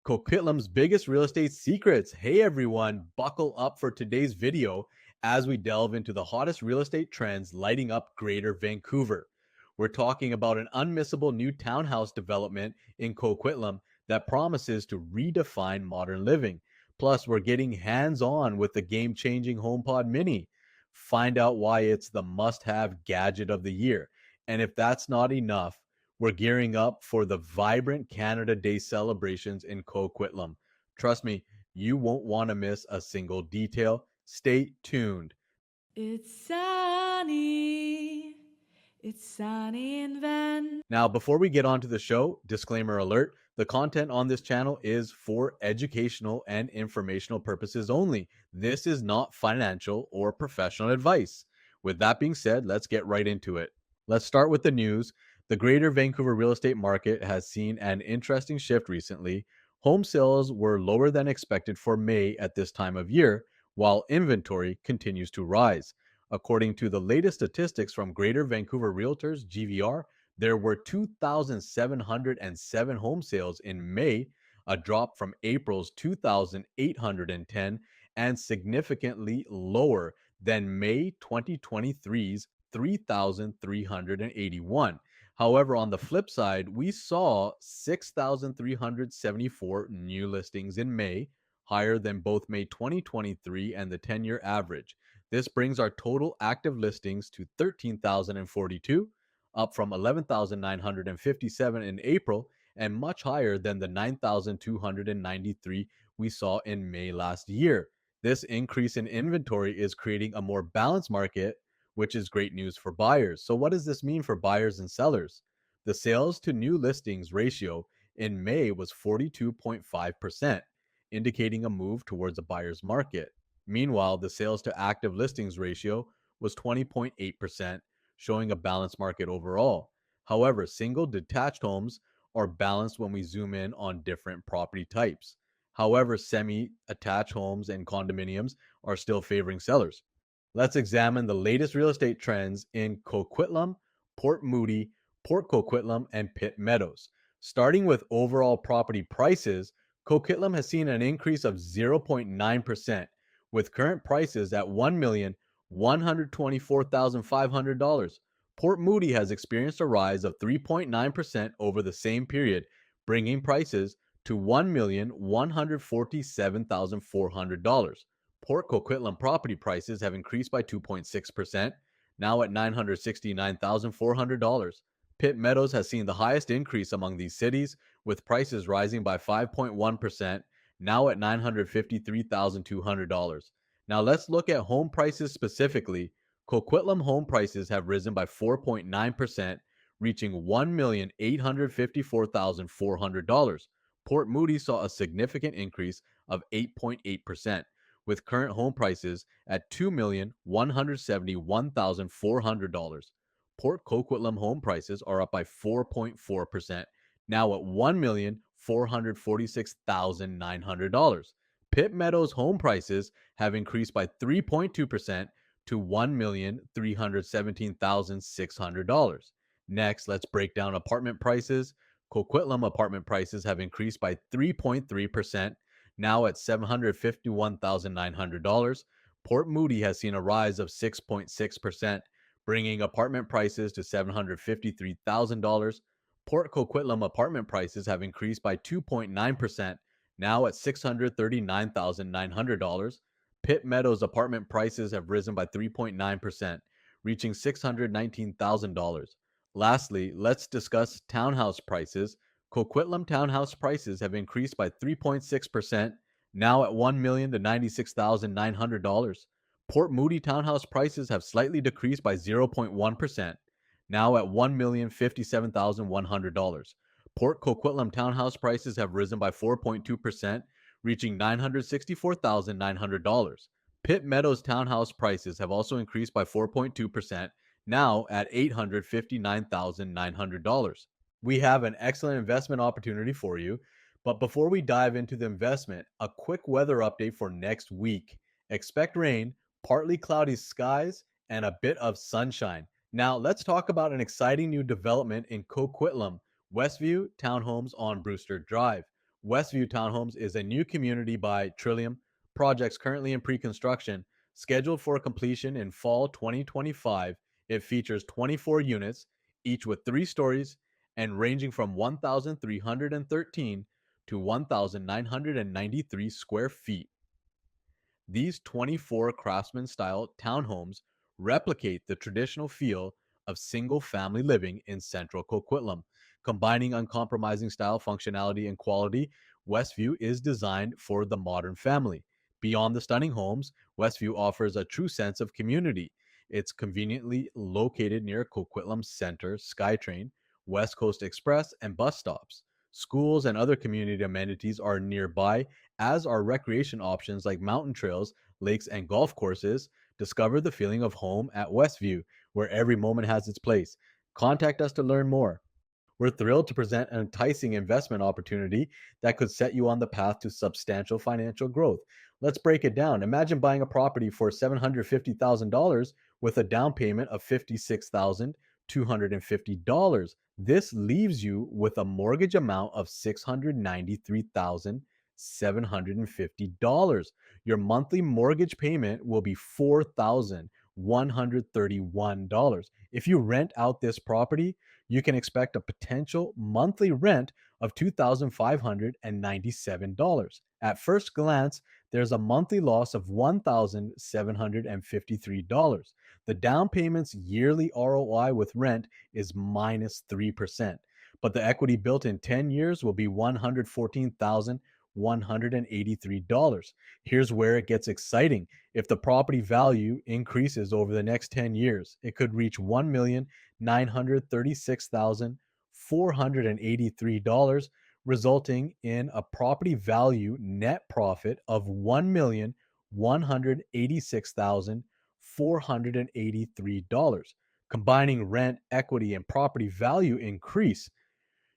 Coquitlam's biggest real estate secrets. Hey everyone, buckle up for today's video as we delve into the hottest real estate trends lighting up Greater Vancouver. We're talking about an unmissable new townhouse development in Coquitlam that promises to redefine modern living. Plus, we're getting hands-on with the game-changing HomePod Mini. Find out why it's the must-have gadget of the year. And if that's not enough, we're gearing up for the vibrant Canada Day celebrations in Coquitlam. Trust me, you won't want to miss a single detail. Stay tuned. It's sunny. It's sunny in Van. Now, before we get on to the show, disclaimer alert, the content on this channel is for educational and informational purposes only. This is not financial or professional advice. With that being said, let's get right into it. Let's start with the news. The Greater Vancouver real estate market has seen an interesting shift recently. Home sales were lower than expected for May at this time of year, while inventory continues to rise. According to the latest statistics from Greater Vancouver Realtors, GVR, there were 2,707 home sales in May, a drop from April's 2,810 and significantly lower than May 2023's 3,381. However, on the flip side, we saw 6,374 new listings in May, higher than both May 2023 and the 10-year average. This brings our total active listings to 13,042, up from 11,957 in April and much higher than the 9,293 we saw in May last year. This increase in inventory is creating a more balanced market, which is great news for buyers. So, what does this mean for buyers and sellers? The sales to new listings ratio in May was 42.5%, indicating a move towards a buyer's market. Meanwhile, the sales to active listings ratio was 20.8%, showing a balanced market overall. However, single detached homes are balanced when we zoom in on different property types. However, semi attached homes and condominiums are still favoring sellers. Let's examine the latest real estate trends in Coquitlam, Port Moody, Port Coquitlam, and Pitt Meadows. Starting with overall property prices, Coquitlam has seen an increase of 0.9%, with current prices at $1,124,500. Port Moody has experienced a rise of 3.9% over the same period, bringing prices to $1,147,400. Port Coquitlam property prices have increased by 2.6%, now at $969,400. Pitt Meadows has seen the highest increase among these cities, with prices rising by 5.1%, now at $953,200. Now let's look at home prices specifically. Coquitlam home prices have risen by 4.9%, reaching $1,854,400. Port Moody saw a significant increase of 8.8%, with current home prices at $2,171,400. Port Coquitlam home prices are up by 4.4%, now at $1,446,900. Pitt Meadows home prices have increased by 3.2% to $1,317,600. Next, let's break down apartment prices. Coquitlam apartment prices have increased by 3.3%, now at $751,900. Port Moody has seen a rise of 6.6%, bringing apartment prices to $753,000. Port Coquitlam apartment prices have increased by 2.9%, now at $639,900. Pitt Meadows apartment prices have risen by 3.9%, reaching $619,000. Lastly, let's discuss townhouse prices. Coquitlam townhouse prices have increased by 3.6%, now at $1,000,000 to $96,900. Port Moody townhouse prices have slightly decreased by 0.1%, now at $1,057,100. Port Coquitlam townhouse prices have risen by 4.2%, reaching $964,900. Pitt Meadows townhouse prices have also increased by 4.2%, now at $859,900. We have an excellent investment opportunity for you, but before we dive into the investment, a quick weather update for next week. Expect rain, partly cloudy skies, and a bit of sunshine. Now, let's talk about an exciting new development in Coquitlam, Westview Townhomes on Brewster Drive. Westview Townhomes is a new community by Trillium, projects currently in pre-construction, scheduled for completion in fall 2025. It features 24 units, each with 3 stories and ranging from 1,313 to 1,993 square feet. These 24 craftsman style townhomes replicate the traditional feel of single family living in central Coquitlam. Combining uncompromising style, functionality, and quality, Westview is designed for the modern family. Beyond the stunning homes, Westview offers a true sense of community. It's conveniently located near Coquitlam Center, SkyTrain, West Coast Express, and bus stops. Schools and other community amenities are nearby, as are recreation options like mountain trails, lakes, and golf courses. Discover the feeling of home at Westview, where every moment has its place. Contact us to learn more. We're thrilled to present an enticing investment opportunity that could set you on the path to substantial financial growth. Let's break it down. Imagine buying a property for $750,000 with a down payment of $56,250. This leaves you with a mortgage amount of $693,750. Your monthly mortgage payment will be $4,131. If you rent out this property, you can expect a potential monthly rent of $2,597. At first glance, there's a monthly loss of $1,753. The down payment's yearly ROI with rent is minus 3%, but the equity built in 10 years will be $114,183. Here's where it gets exciting. If the property value increases over the next 10 years, it could reach $1,936,483, resulting in a property value net profit of $1,186,483. Combining rent, equity, and property value increase,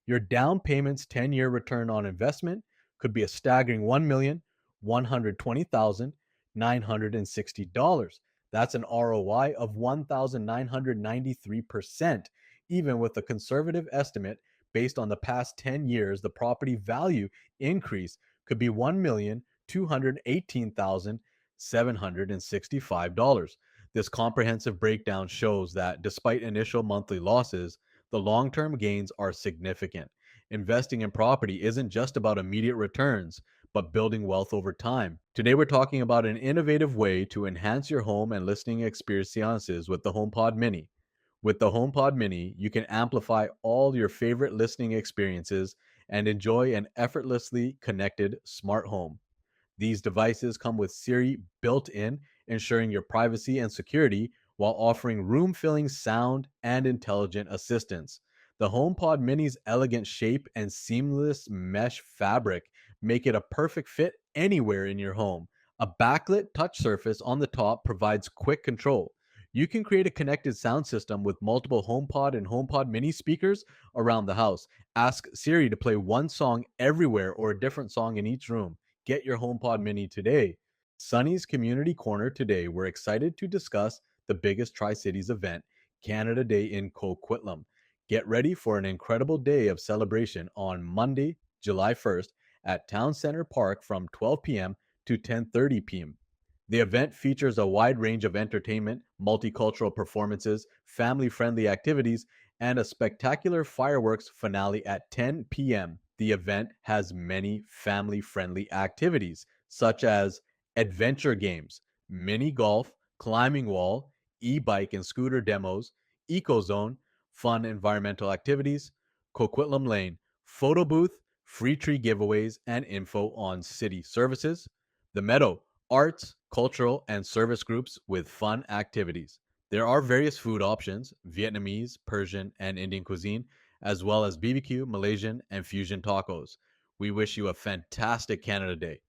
your down payment's 10-year return on investment could be a staggering $1,120,960. That's an ROI of 1,993%. Even with a conservative estimate based on the past 10 years, the property value increase could be $1,218,765. This comprehensive breakdown shows that despite initial monthly losses, the long term gains are significant. Investing in property isn't just about immediate returns, but building wealth over time. Today, we're talking about an innovative way to enhance your home and listening experiences with the HomePod Mini. With the HomePod Mini, you can amplify all your favorite listening experiences and enjoy an effortlessly connected smart home. These devices come with Siri built in, ensuring your privacy and security while offering room filling sound and intelligent assistance. The HomePod Mini's elegant shape and seamless mesh fabric make it a perfect fit anywhere in your home. A backlit touch surface on the top provides quick control. You can create a connected sound system with multiple HomePod and HomePod Mini speakers around the house. Ask Siri to play one song everywhere or a different song in each room. Get your HomePod Mini today. Sunny's Community Corner today. We're excited to discuss the biggest Tri-Cities event, Canada Day in Coquitlam. Get ready for an incredible day of celebration on Monday, July 1st at Town Center Park from 12 p.m. to 10:30 p.m. The event features a wide range of entertainment, multicultural performances, family-friendly activities, and a spectacular fireworks finale at 10 p.m. The event has many family-friendly activities, such as adventure games, mini golf, climbing wall, e-bike and scooter demos, eco zone, fun environmental activities, Coquitlam Lane, photo booth, free tree giveaways, and info on city services. The Meadow, arts, cultural, and service groups with fun activities. There are various food options, Vietnamese, Persian, and Indian cuisine, as well as BBQ, Malaysian, and fusion tacos. We wish you a fantastic Canada Day.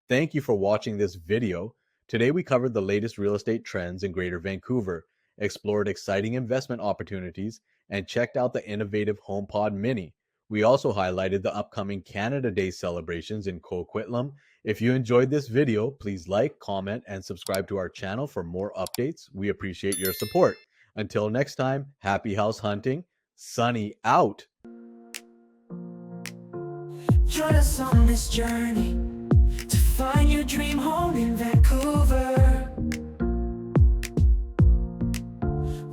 Thank you for watching this video. Today we covered the latest real estate trends in Greater Vancouver, explored exciting investment opportunities, and checked out the innovative HomePod Mini. We also highlighted the upcoming Canada Day celebrations in Coquitlam. If you enjoyed this video, please like, comment, and subscribe to our channel for more updates. We appreciate your support. Until next time, happy house hunting. Sunny out. Join us on this journey to find your dream home in Vancouver.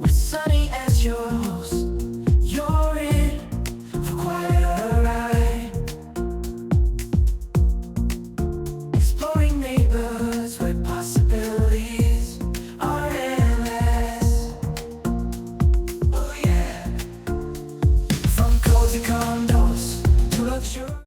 With sunny